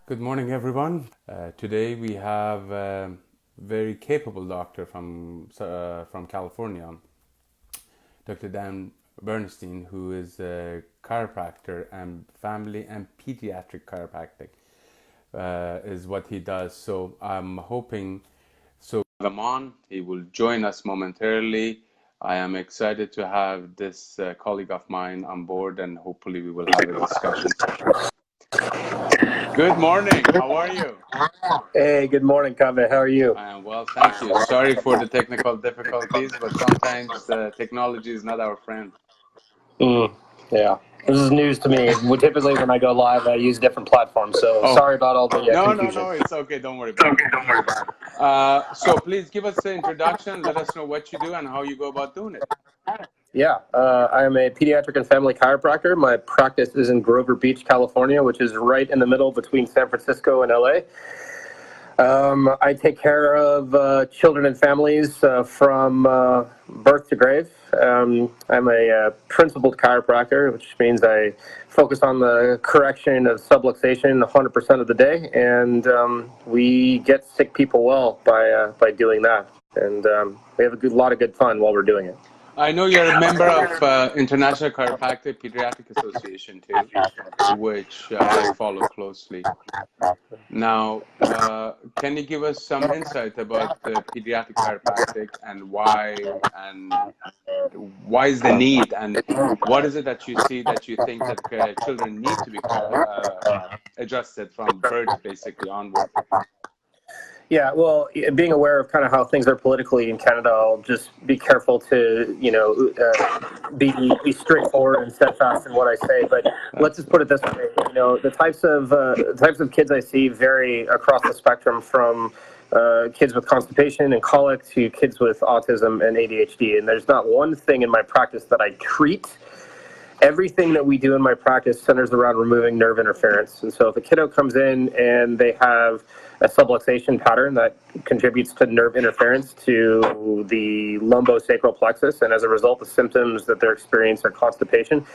Good morning, everyone. Today we have a very capable doctor from California, Dr. Dan Bernstein, who is a chiropractor and family and pediatric chiropractic is what he does. So I'm hoping have him on. He will join us momentarily. I am excited to have this colleague of mine on board, and hopefully we will have a discussion. Good morning. How are you? Hey, good morning, Kaveh. How are you? I am well, thank you. Sorry for the technical difficulties, but sometimes technology is not our friend. Yeah, this is news to me. Typically, when I go live, I use different platforms. So sorry about all the confusion. No, it's okay. Don't worry about it. So please give us the introduction. Let us know what you do and how you go about doing it. Yeah, I am a pediatric and family chiropractor. My practice is in Grover Beach, California, which is right in the middle between San Francisco and LA. I take care of children and families from birth to grave. I'm a principled chiropractor, which means I focus on the correction of subluxation 100% of the day, and we get sick people well by doing that. And we have a lot of good fun while we're doing it. I know you're a member of International Chiropractic Pediatric Association too, which I follow closely. Now, can you give us some insight about pediatric chiropractic and why is the need, and what is it that you see that you think that children need to be adjusted from birth basically onward? Yeah, well, being aware of kind of how things are politically in Canada, I'll just be careful to, be straightforward and steadfast in what I say. But let's just put it this way: the types of kids I see vary across the spectrum, from kids with constipation and colic to kids with autism and ADHD. And there's not one thing in my practice that I treat. Everything that we do in my practice centers around removing nerve interference. And so if a kiddo comes in and they have a subluxation pattern that contributes to nerve interference to the lumbosacral plexus, and as a result, the symptoms that they're experiencing are constipation,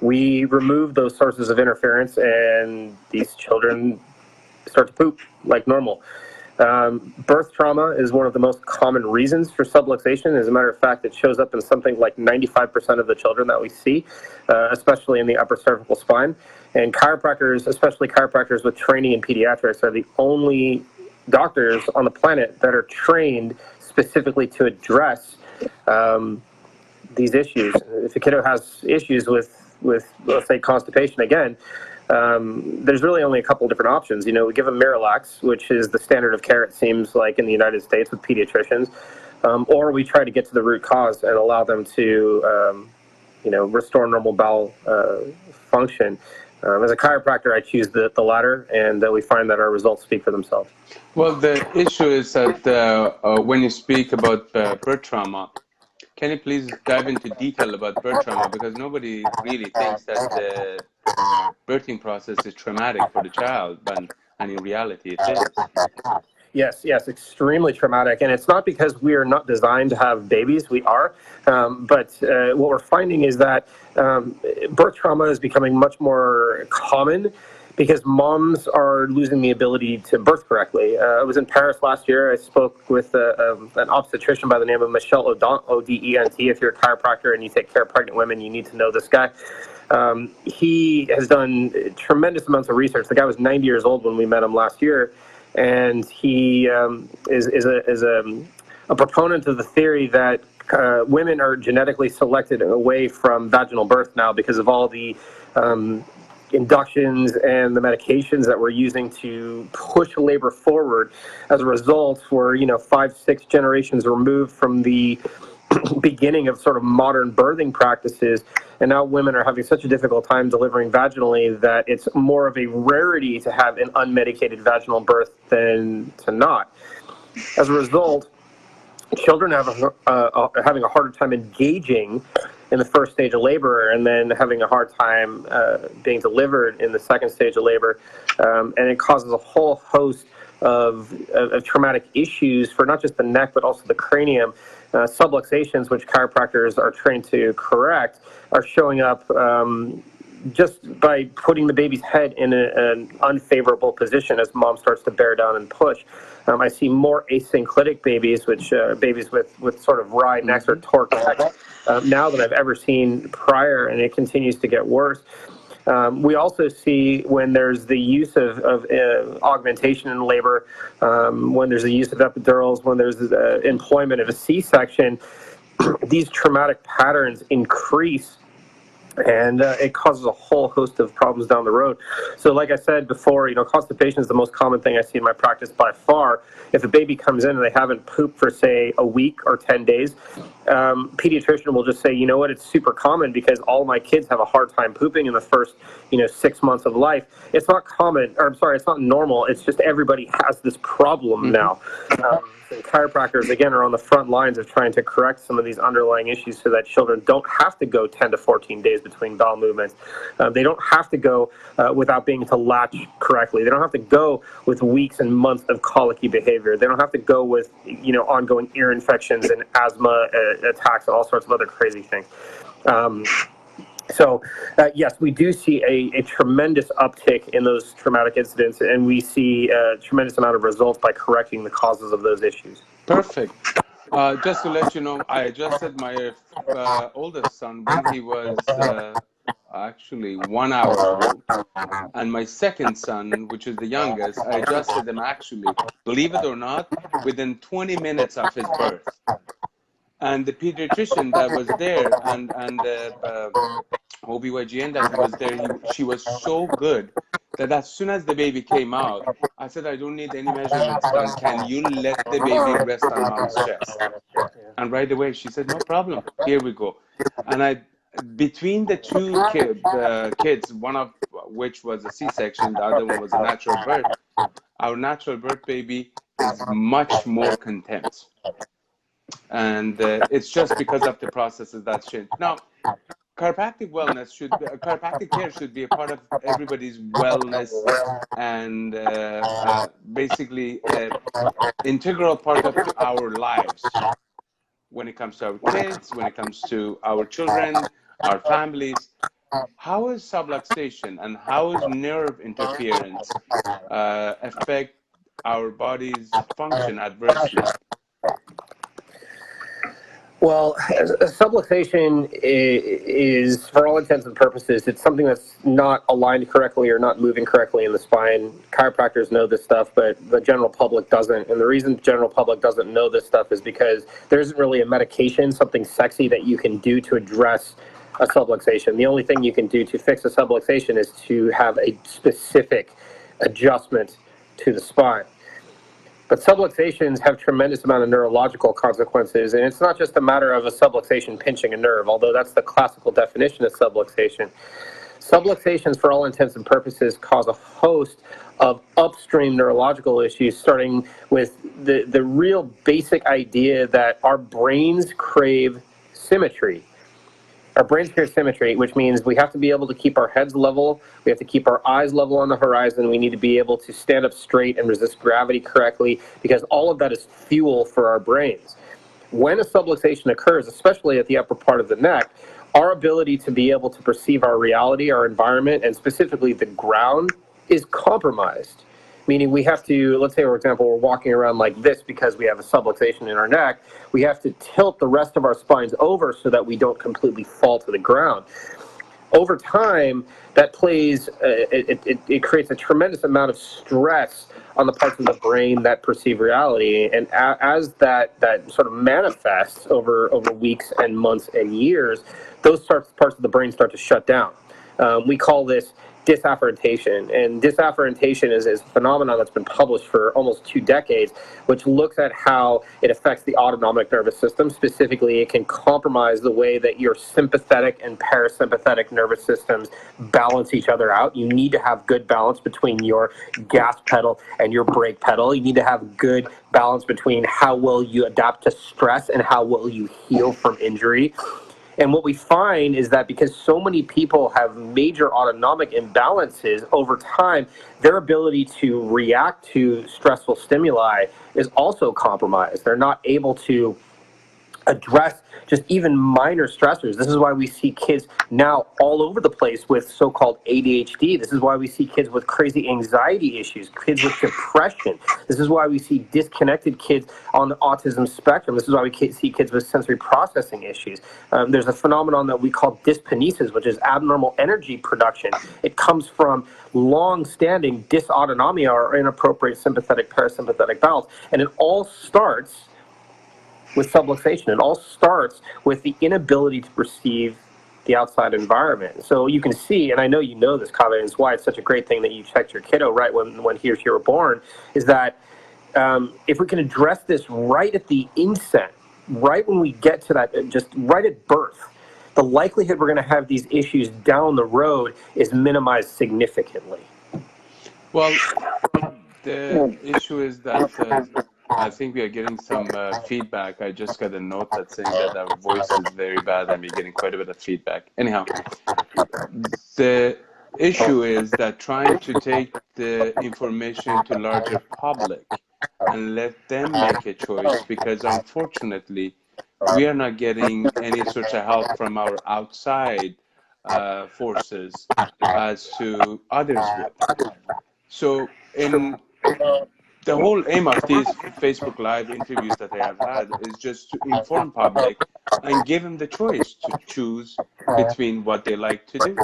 we remove those sources of interference and these children start to poop like normal. Birth trauma is one of the most common reasons for subluxation. As a matter of fact, it shows up in something like 95% of the children that we see, especially in the upper cervical spine. And chiropractors, especially chiropractors with training in pediatrics, are the only doctors on the planet that are trained specifically to address these issues. If a kiddo has issues with let's say constipation again, there's really only a couple different options. We give them Miralax, which is the standard of care, it seems like, in the United States with pediatricians, or we try to get to the root cause and allow them to, restore normal bowel function. As a chiropractor, I choose the latter, and we find that our results speak for themselves. Well, the issue is that when you speak about birth trauma, can you please dive into detail about birth trauma? Because nobody really thinks that the birthing process is traumatic for the child, and in reality it is. Yes, extremely traumatic. And it's not because we are not designed to have babies. We are. But what we're finding is that birth trauma is becoming much more common because moms are losing the ability to birth correctly. I was in Paris last year. I spoke with an obstetrician by the name of Michel Odent, O-D-E-N-T. If you're a chiropractor and you take care of pregnant women, you need to know this guy. He has done tremendous amounts of research. The guy was 90 years old when we met him last year, and he is a proponent of the theory that women are genetically selected away from vaginal birth now because of all the inductions and the medications that we're using to push labor forward. As a result, we're 5-6 generations removed from the beginning of sort of modern birthing practices, and now women are having such a difficult time delivering vaginally that it's more of a rarity to have an unmedicated vaginal birth than to not. As a result, children have having a harder time engaging in the first stage of labor, and then having a hard time being delivered in the second stage of labor, and it causes a whole host of traumatic issues for not just the neck but also the cranium. Subluxations, which chiropractors are trained to correct, are showing up just by putting the baby's head in an unfavorable position as mom starts to bear down and push. I see more asynclitic babies, which babies with sort of wry necks or torque necks, now than I've ever seen prior, and it continues to get worse. We also see when there's the use of augmentation in labor, when there's the use of epidurals, when there's the employment of a C-section, these traumatic patterns increase, and it causes a whole host of problems down the road. So like I said before, constipation is the most common thing I see in my practice by far. If a baby comes in and they haven't pooped for, say, a week or 10 days, pediatrician will just say, you know what, it's super common because all my kids have a hard time pooping in the first, 6 months of life. It's not common, or I'm sorry, it's not normal. It's just everybody has this problem now. And chiropractors, again, are on the front lines of trying to correct some of these underlying issues so that children don't have to go 10 to 14 days between bowel movements. They don't have to go without being able to latch correctly. They don't have to go with weeks and months of colicky behavior. They don't have to go with, ongoing ear infections and asthma attacks and all sorts of other crazy things. So, yes, we do see a tremendous uptick in those traumatic incidents, and we see a tremendous amount of results by correcting the causes of those issues. Perfect. Just to let you know, I adjusted my oldest son when he was actually 1 hour old. And my second son, which is the youngest, I adjusted him actually, believe it or not, within 20 minutes of his birth. And the pediatrician that was there and the OBGYN that was there, she was so good that as soon as the baby came out, I said, I don't need any measurements done. Can you let the baby rest on mom's chest? And right away she said, no problem. Here we go. And between the two kids, one of which was a C-section, the other one was a natural birth, our natural birth baby is much more content. And it's just because of the processes that's changed. Now, chiropractic care should be a part of everybody's wellness and basically integral part of our lives when it comes to our kids, when it comes to our children, our families. How is subluxation and how is nerve interference affect our body's function adversely? Well, subluxation is, for all intents and purposes, it's something that's not aligned correctly or not moving correctly in the spine. Chiropractors know this stuff, but the general public doesn't. And the reason the general public doesn't know this stuff is because there isn't really a medication, something sexy that you can do to address a subluxation. The only thing you can do to fix a subluxation is to have a specific adjustment to the spine. But subluxations have tremendous amount of neurological consequences, and it's not just a matter of a subluxation pinching a nerve, although that's the classical definition of subluxation. Subluxations, for all intents and purposes, cause a host of upstream neurological issues, starting with the real basic idea that our brains crave symmetry. Our brains crave symmetry, which means we have to be able to keep our heads level, we have to keep our eyes level on the horizon, we need to be able to stand up straight and resist gravity correctly, because all of that is fuel for our brains. When a subluxation occurs, especially at the upper part of the neck, our ability to be able to perceive our reality, our environment, and specifically the ground is compromised. Meaning we have to, let's say, for example, we're walking around like this because we have a subluxation in our neck. We have to tilt the rest of our spines over so that we don't completely fall to the ground. Over time, that plays, it creates a tremendous amount of stress on the parts of the brain that perceive reality. And as that sort of manifests over weeks and months and years, those parts of the brain start to shut down. We call this disafferentation, and disafferentation is a phenomenon that's been published for almost 2 decades, which looks at how it affects the autonomic nervous system. Specifically, it can compromise the way that your sympathetic and parasympathetic nervous systems balance each other out. You need to have good balance between your gas pedal and your brake pedal. You need to have good balance between how well you adapt to stress and how well you heal from injury. And what we find is that because so many people have major autonomic imbalances over time, their ability to react to stressful stimuli is also compromised. They're not able to address just even minor stressors. This is why we see kids now all over the place with so-called ADHD. This is why we see kids with crazy anxiety issues, kids with depression. This is why we see disconnected kids on the autism spectrum. This is why we see kids with sensory processing issues. There's a phenomenon that we call dyskinesis, which is abnormal energy production. It comes from long-standing dysautonomia or inappropriate sympathetic parasympathetic balance, and it all starts with subluxation. It all starts with the inability to perceive the outside environment. So you can see, and I know you know this, Kaveh, and it's why it's such a great thing that you checked your kiddo right when he or she were born, is that if we can address this right at the inset, right when we get to that, just right at birth, the likelihood we're going to have these issues down the road is minimized significantly. Well, the issue is that I think we are getting some feedback. I just got a note that's saying that our voice is very bad and we're getting quite a bit of feedback. Anyhow, the issue is that trying to take the information to larger public and let them make a choice, because unfortunately, we are not getting any sort of help from our outside forces as to others would. So in the whole aim of these Facebook Live interviews that I have had is just to inform public and give them the choice to choose between what they like to do.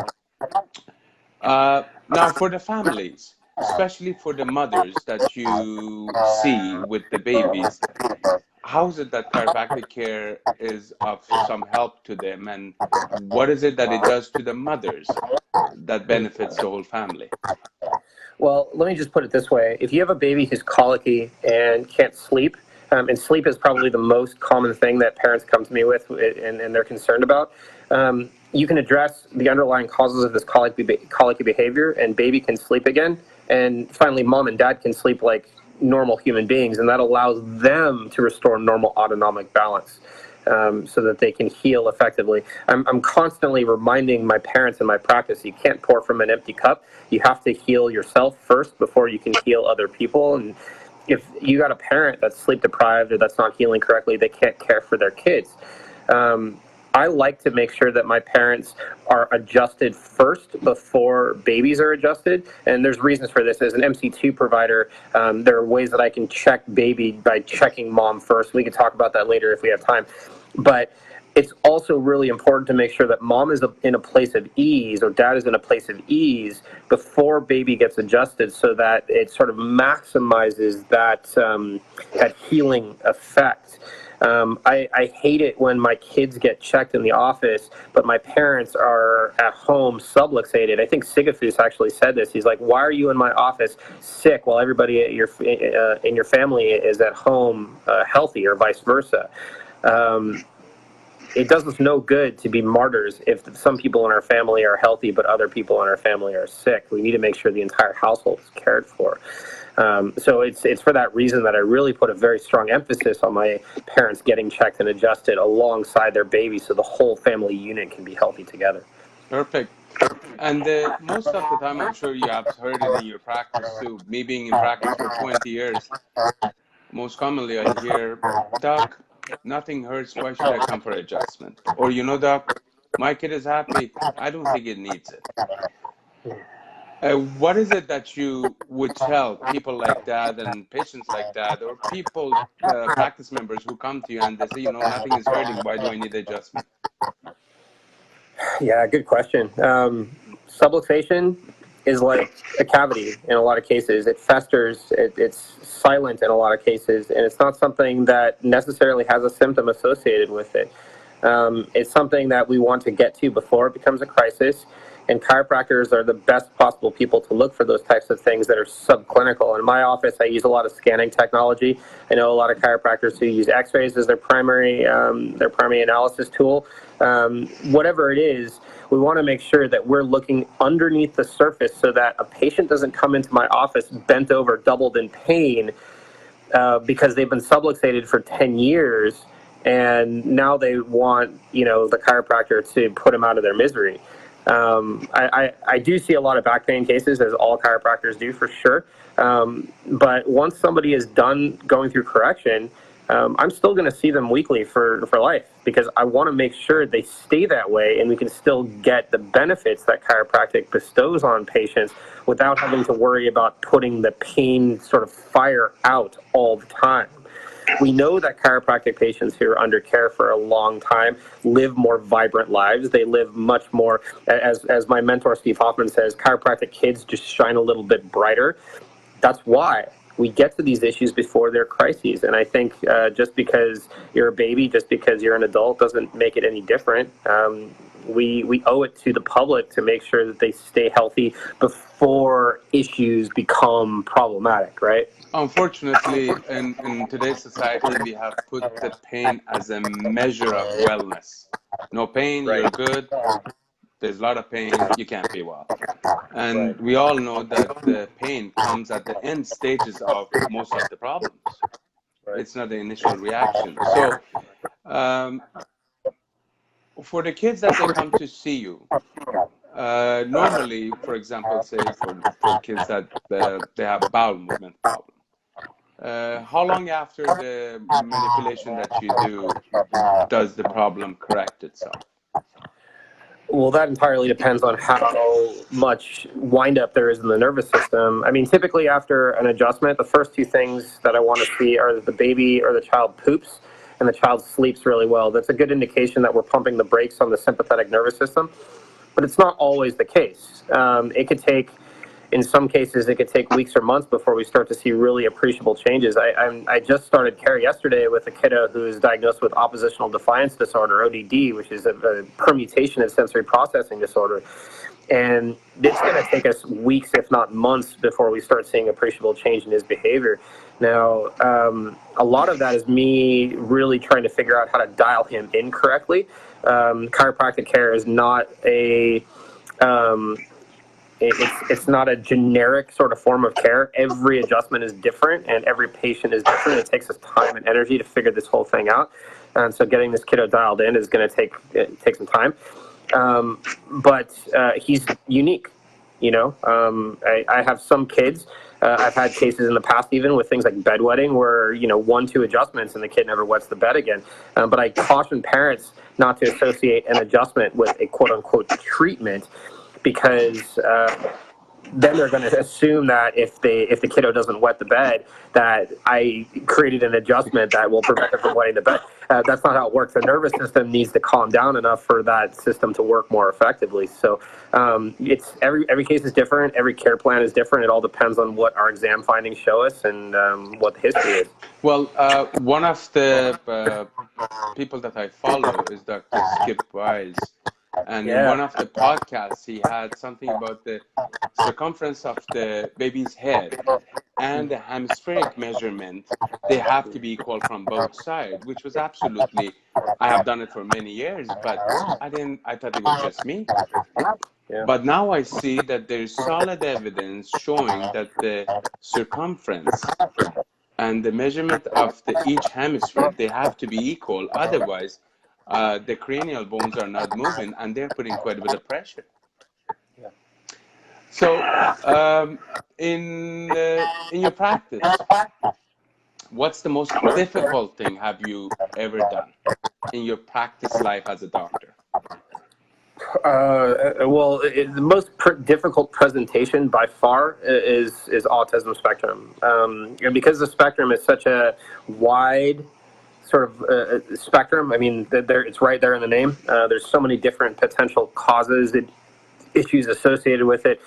Now, for the families, especially for the mothers that you see with the babies, how is it that chiropractic care is of some help to them, and what is it that it does to the mothers that benefits the whole family? Well, let me just put it this way. If you have a baby who's colicky and can't sleep, and sleep is probably the most common thing that parents come to me with and they're concerned about, you can address the underlying causes of this colicky behavior, and baby can sleep again. And finally, mom and dad can sleep like normal human beings, and that allows them to restore normal autonomic balance. So that they can heal effectively. I'm constantly reminding my parents in my practice, you can't pour from an empty cup. You have to heal yourself first before you can heal other people. And if you got a parent that's sleep deprived or that's not healing correctly, they can't care for their kids. I like to make sure that my parents are adjusted first before babies are adjusted. And there's reasons for this. As an MC2 provider, there are ways that I can check baby by checking mom first. We can talk about that later if we have time. But it's also really important to make sure that mom is in a place of ease or dad is in a place of ease before baby gets adjusted, so that it sort of maximizes that, that healing effect. I hate it when my kids get checked in the office, but my parents are at home subluxated. I think Sigafus actually said this. He's like, why are you in my office sick while everybody at in your family is at home healthy, or vice versa? It does us no good to be martyrs if some people in our family are healthy but other people in our family are sick. We need to make sure the entire household is cared for. So it's for that reason that I really put a very strong emphasis on my parents getting checked and adjusted alongside their baby, so the whole family unit can be healthy together. Perfect. And most of the time, I'm sure you have heard it in your practice too. Me being in practice for 20 years, most commonly I hear, Doc, nothing hurts, why should I come for adjustment? Or, Doc, my kid is happy, I don't think it needs it. What is it that you would tell people like that and patients like that, or people, practice members who come to you and they say, nothing is hurting, why do I need adjustment? Yeah, good question. Subluxation is like a cavity in a lot of cases. It festers, it's silent in a lot of cases, and it's not something that necessarily has a symptom associated with it. It's something that we want to get to before it becomes a crisis, and chiropractors are the best possible people to look for those types of things that are subclinical. In my office, I use a lot of scanning technology. I know a lot of chiropractors who use x-rays as their primary analysis tool. Whatever it is, we want to make sure that we're looking underneath the surface so that a patient doesn't come into my office bent over, doubled in pain, because they've been subluxated for 10 years, and now they want, the chiropractor to put them out of their misery. I do see a lot of back pain cases, as all chiropractors do, for sure. But once somebody is done going through correction, I'm still going to see them weekly for life, because I want to make sure they stay that way and we can still get the benefits that chiropractic bestows on patients without having to worry about putting the pain sort of fire out all the time. We know that chiropractic patients who are under care for a long time live more vibrant lives. They live much more, as my mentor Steve Hoffman says, chiropractic kids just shine a little bit brighter. That's why we get to these issues before they're crises. And I think just because you're a baby, just because you're an adult, doesn't make it any different. We owe it to the public to make sure that they stay healthy before issues become problematic, right? Unfortunately, in today's society, we have put the pain as a measure of wellness. No pain, Right. you're good. There's a lot of pain, you can't be well. Right. And we all know that the pain comes at the end stages of most of the problems. Right. It's not the initial reaction. So for the kids that they come to see you, normally, for example, say for kids that they have bowel movement problem, how long after the manipulation that you do does the problem correct itself? Well, that entirely depends on how much windup there is in the nervous system. I mean, typically after an adjustment, the first two things that I want to see are that the baby or the child poops and the child sleeps really well. That's a good indication that we're pumping the brakes on the sympathetic nervous system, but it's not always the case. In some cases, it could take weeks or months before we start to see really appreciable changes. I just started care yesterday with a kiddo who is diagnosed with oppositional defiance disorder, ODD, which is a permutation of sensory processing disorder. And it's going to take us weeks, if not months, before we start seeing appreciable change in his behavior. Now, a lot of that is me really trying to figure out how to dial him in correctly. Chiropractic care is not it's not a generic sort of form of care. Every adjustment is different and every patient is different. It takes us time and energy to figure this whole thing out. And so getting this kiddo dialed in is going to take some time. But he's unique. I have some kids. I've had cases in the past, even with things like bedwetting, where 1-2 adjustments and the kid never wets the bed again. But I caution parents not to associate an adjustment with a quote unquote treatment, because then they're going to assume that if the kiddo doesn't wet the bed, that I created an adjustment that will prevent it from wetting the bed. That's not how it works. The nervous system needs to calm down enough for that system to work more effectively. So it's every case is different. Every care plan is different. It all depends on what our exam findings show us and what the history is. Well, one of the people that I follow is Dr. Skip Wise. And in one of the podcasts, he had something about the circumference of the baby's head and the hemispheric measurement. They have to be equal from both sides, which was absolutely, I have done it for many years, but I thought it was just me. Yeah. But now I see that there's solid evidence showing that the circumference and the measurement of each hemisphere, they have to be equal. Otherwise, the cranial bones are not moving, and they're putting quite a bit of pressure. Yeah. So, in your practice, what's the most difficult thing have you ever done in your practice life as a doctor? The most difficult presentation by far is autism spectrum, and because the spectrum is such a wide sort of spectrum. I mean, it's right there in the name. There's so many different potential causes, issues associated with it.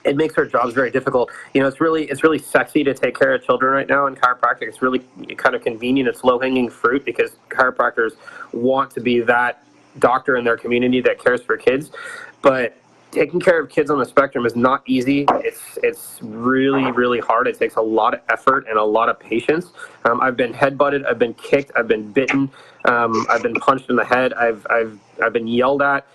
It makes our jobs very difficult. It's really sexy to take care of children right now in chiropractic. It's really kind of convenient. It's low-hanging fruit because chiropractors want to be that doctor in their community that cares for kids. But taking care of kids on the spectrum is not easy. It's really, really hard. It takes a lot of effort and a lot of patience. I've been headbutted. I've been kicked. I've been bitten. I've been punched in the head. I've been yelled at.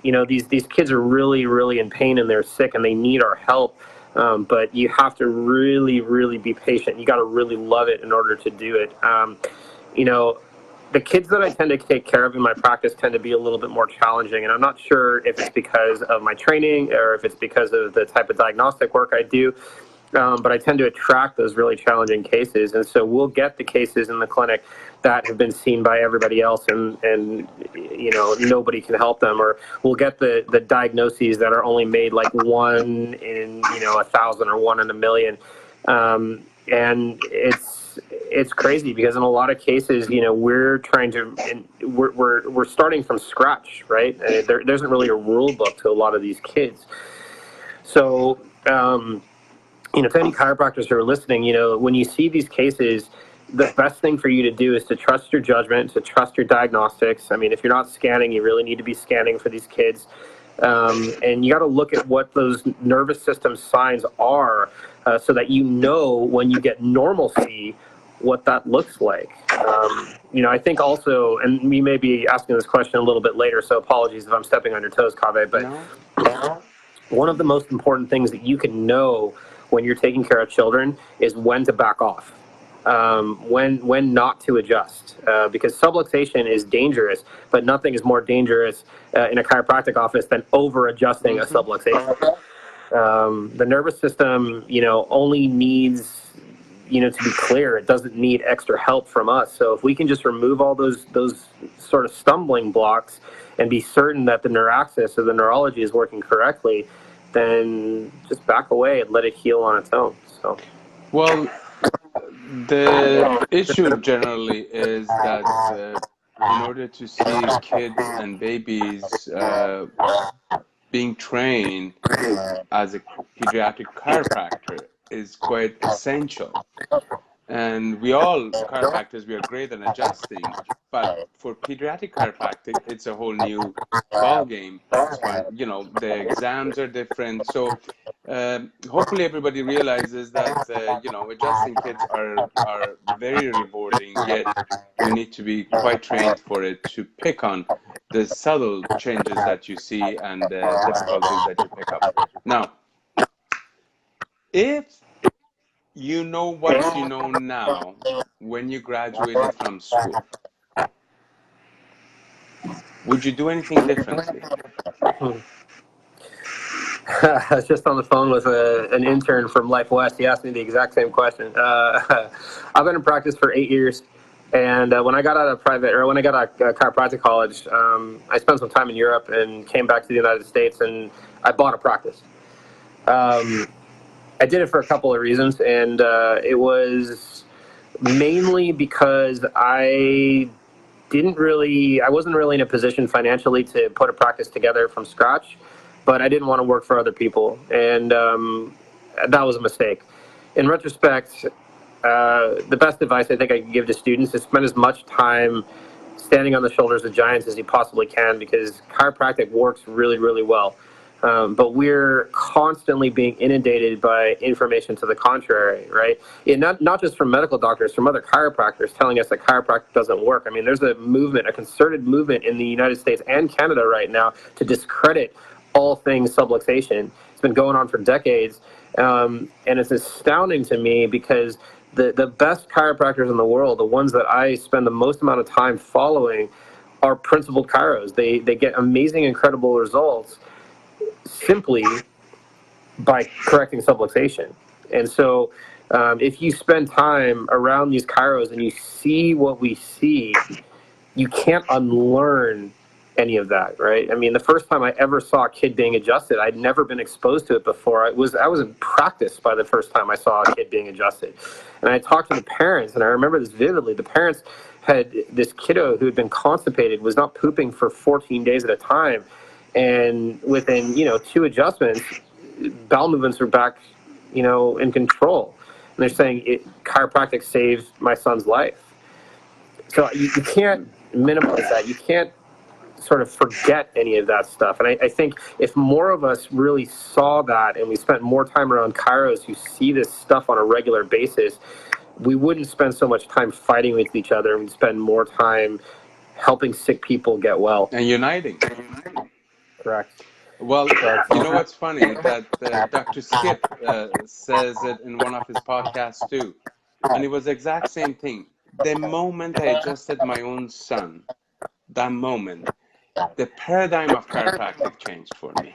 These kids are really, really in pain and they're sick and they need our help. But you have to really, really be patient. You got to really love it in order to do it. The kids that I tend to take care of in my practice tend to be a little bit more challenging, and I'm not sure if it's because of my training or if it's because of the type of diagnostic work I do. but I tend to attract those really challenging cases. And so we'll get the cases in the clinic that have been seen by everybody else, and nobody can help them. Or we'll get the diagnoses that are only made like 1 in 1,000 or 1 in a million. And it's crazy because in a lot of cases, we're starting from scratch, right? There isn't really a rule book to a lot of these kids. So, to any chiropractors who are listening, when you see these cases, the best thing for you to do is to trust your judgment, to trust your diagnostics. I mean, if you're not scanning, you really need to be scanning for these kids. And you got to look at what those nervous system signs are, so that when you get normalcy, what that looks like. I think also, and we may be asking this question a little bit later, so apologies if I'm stepping on your toes, Kaveh, but No. one of the most important things that you can know when you're taking care of children is when to back off, when not to adjust, because subluxation is dangerous, but nothing is more dangerous in a chiropractic office than over adjusting a subluxation. The nervous system, only needs, to be clear, it doesn't need extra help from us. So if we can just remove all those sort of stumbling blocks and be certain that the neuraxis or the neurology is working correctly, then just back away and let it heal on its own. So, Well, the issue generally is that in order to see kids and babies being trained as a pediatric chiropractor is quite essential. And we all, chiropractors, we are great at adjusting, but for pediatric chiropractic, it's a whole new ball game. The exams are different. So hopefully everybody realizes that, adjusting kids are very rewarding, yet you need to be quite trained for it to pick on the subtle changes that you see and the difficulties that you pick up. Now, if you know what you know now when you graduated from school, would you do anything differently? I was just on the phone with an intern from Life West. He asked me the exact same question. I've been in practice for 8 years, and when I got out of chiropractic college, I spent some time in Europe and came back to the United States, and I bought a practice. I did it for a couple of reasons, and it was mainly because I wasn't really in a position financially to put a practice together from scratch, but I didn't want to work for other people, and that was a mistake. In retrospect, the best advice I think I can give to students is spend as much time standing on the shoulders of giants as you possibly can, because chiropractic works really, really well. But we're constantly being inundated by information to the contrary, right? Not just from medical doctors, from other chiropractors telling us that chiropractic doesn't work. I mean, there's a concerted movement in the United States and Canada right now to discredit all things subluxation. It's been going on for decades, and it's astounding to me because the best chiropractors in the world, the ones that I spend the most amount of time following, are principled chiros. They get amazing, incredible results simply by correcting subluxation. And so if you spend time around these chiros and you see what we see, you can't unlearn any of that, right? I mean, the first time I ever saw a kid being adjusted, I'd never been exposed to it before. I was in practice by the first time I saw a kid being adjusted. And I talked to the parents, and I remember this vividly. The parents had this kiddo who had been constipated, was not pooping for 14 days at a time. And within, 2 adjustments, bowel movements were back, in control. And they're saying chiropractic saved my son's life. So you can't minimize that. You can't sort of forget any of that stuff. And I think if more of us really saw that and we spent more time around chiros who see this stuff on a regular basis, we wouldn't spend so much time fighting with each other, and we'd spend more time helping sick people get well. And uniting. Correct. Well, you know what's funny? That Dr. Skip says it in one of his podcasts too. And it was the exact same thing. The moment I adjusted my own son, that moment, the paradigm of chiropractic changed for me.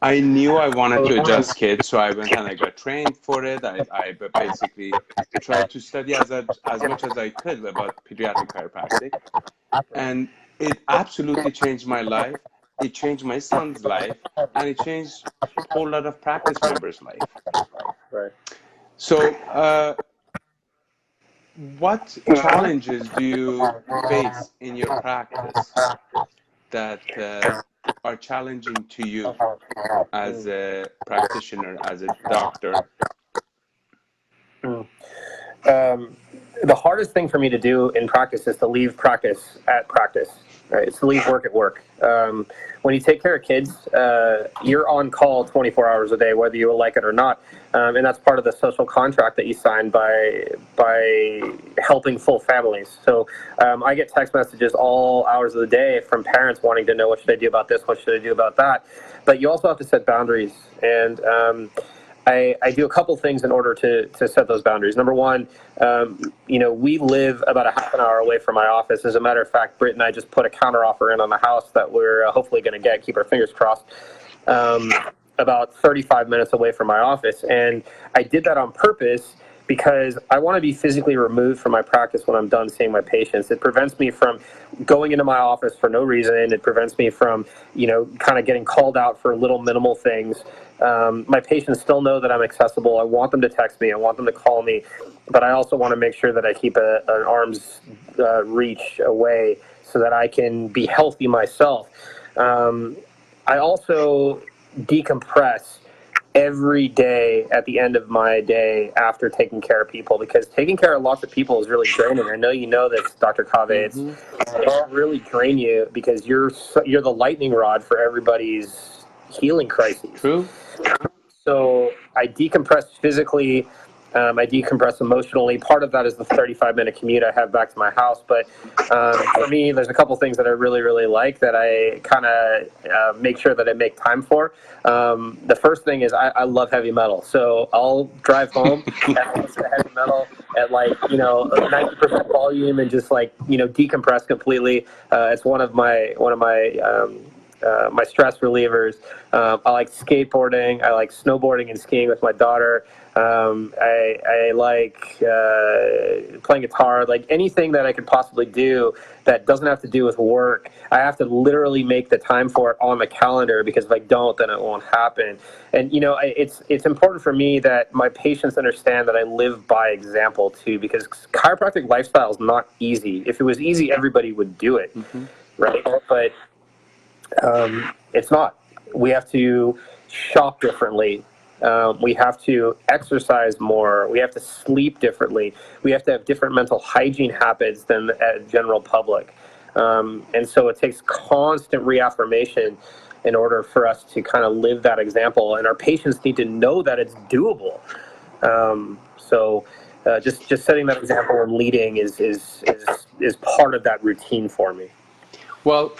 I knew I wanted to adjust kids, so I went and I got trained for it. I basically tried to study as much as I could about pediatric chiropractic, and it absolutely changed my life. It changed my son's life, and it changed a whole lot of practice members' life. Right. So, what challenges do you face in your practice that are challenging to you as a practitioner, as a doctor? The hardest thing for me to do in practice is to leave practice at practice. Right? It's to leave work at work. When you take care of kids, you're on call 24 hours a day, whether you like it or not, and that's part of the social contract that you sign by helping full families. So I get text messages all hours of the day from parents wanting to know, what should I do about this, what should I do about that. But you also have to set boundaries, and I do a couple things in order to set those boundaries. Number one, we live about a half an hour away from my office. As a matter of fact, Britt and I just put a counter offer in on the house that we're hopefully going to get, keep our fingers crossed, about 35 minutes away from my office. And I did that on purpose because I want to be physically removed from my practice when I'm done seeing my patients. It prevents me from going into my office for no reason. It prevents me from, kind of getting called out for little minimal things. My patients still know that I'm accessible. I want them to text me. I want them to call me. But I also want to make sure that I keep an arm's reach away so that I can be healthy myself. I also decompress every day at the end of my day after taking care of people, because taking care of lots of people is really draining. I know you know this, Dr. Cave. It really drain you because you're the lightning rod for everybody's healing crises. True. So I decompress physically. I decompress emotionally. Part of that is the 35-minute commute I have back to my house. But for me, there's a couple things that I really, really like that I kind of make sure that I make time for. The first thing is I love heavy metal. So I'll drive home and I'll listen to heavy metal at 90% volume and just decompress completely. It's one of my my stress relievers. I like skateboarding. I like snowboarding and skiing with my daughter. I like playing guitar, like anything that I could possibly do that doesn't have to do with work. I have to literally make the time for it on the calendar, because if I don't, then it won't happen. And, it's important for me that my patients understand that I live by example too, because chiropractic lifestyle is not easy. If it was easy, everybody would do it, right? But it's not. We have to shop differently. We have to exercise more. We have to sleep differently. We have to have different mental hygiene habits than the general public. And so it takes constant reaffirmation in order for us to kind of live that example. And our patients need to know that it's doable. Just setting that example and leading is part of that routine for me. Well,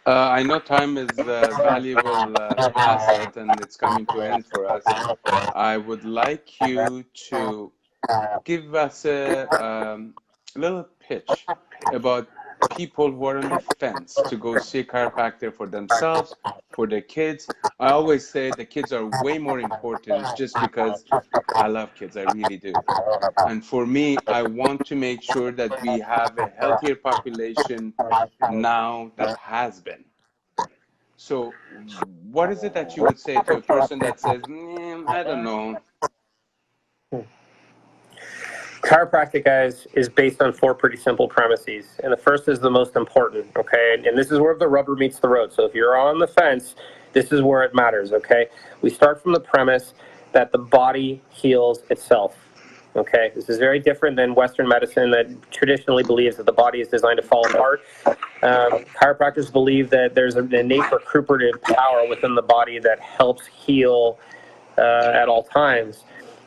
I know time is a valuable asset, and it's coming to end for us. I would like you to give us a little pitch about people who are on the fence to go see a chiropractor for themselves, for their kids. I always say the kids are way more important, just because I love kids, I really do. And for me, I want to make sure that we have a healthier population now that has been. So what is it that you would say to a person that says, I don't know? Chiropractic, guys, is based on 4 pretty simple premises. And the first is the most important, okay? And this is where the rubber meets the road. So if you're on the fence, this is where it matters, okay? We start from the premise that the body heals itself, okay? This is very different than Western medicine that traditionally believes that the body is designed to fall apart. Chiropractors believe that there's an innate recuperative power within the body that helps heal at all times.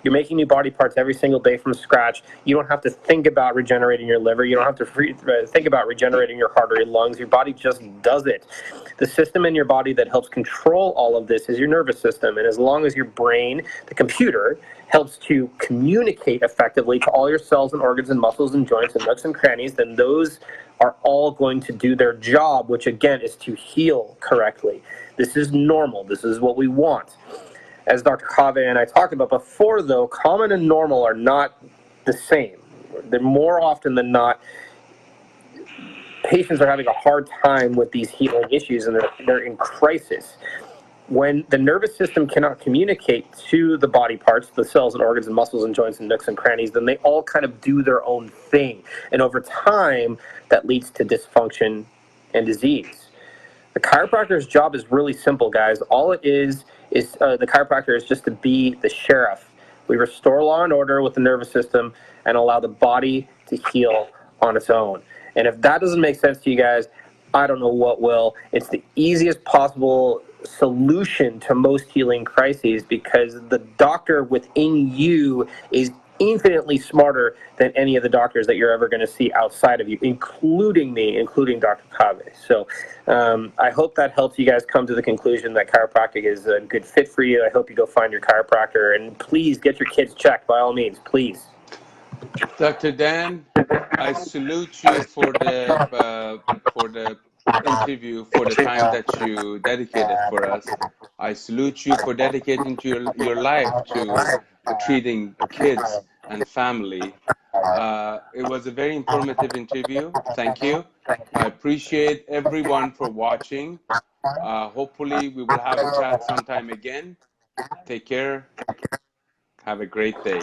You're making new body parts every single day from scratch. You don't have to think about regenerating your liver. You don't have to think about regenerating your heart or your lungs. Your body just does it. The system in your body that helps control all of this is your nervous system. And as long as your brain, the computer, helps to communicate effectively to all your cells and organs and muscles and joints and nooks and crannies, then those are all going to do their job, which again is to heal correctly. This is normal. This is what we want. As Dr. Cave and I talked about before, though, common and normal are not the same. They're more often than not, patients are having a hard time with these healing issues, and they're in crisis. When the nervous system cannot communicate to the body parts, the cells and organs and muscles and joints and nooks and crannies, then they all kind of do their own thing. And over time, that leads to dysfunction and disease. The chiropractor's job is really simple, guys. All it is the chiropractor is just to be the sheriff. We restore law and order with the nervous system and allow the body to heal on its own. And if that doesn't make sense to you guys, I don't know what will. It's the easiest possible solution to most healing crises, because the doctor within you is infinitely smarter than any of the doctors that you're ever going to see outside of you, including me, including Dr. Cave. So I hope that helps you guys come to the conclusion that chiropractic is a good fit for you. I hope you go find your chiropractor, and please get your kids checked by all means, please. Dr. Dan, I salute you for the interview, for the time that you dedicated for us. I salute you for dedicating to your life to treating kids and family. It was a very informative interview. Thank you. I appreciate everyone for watching. Hopefully, we will have a chat sometime again. Take care. Have a great day.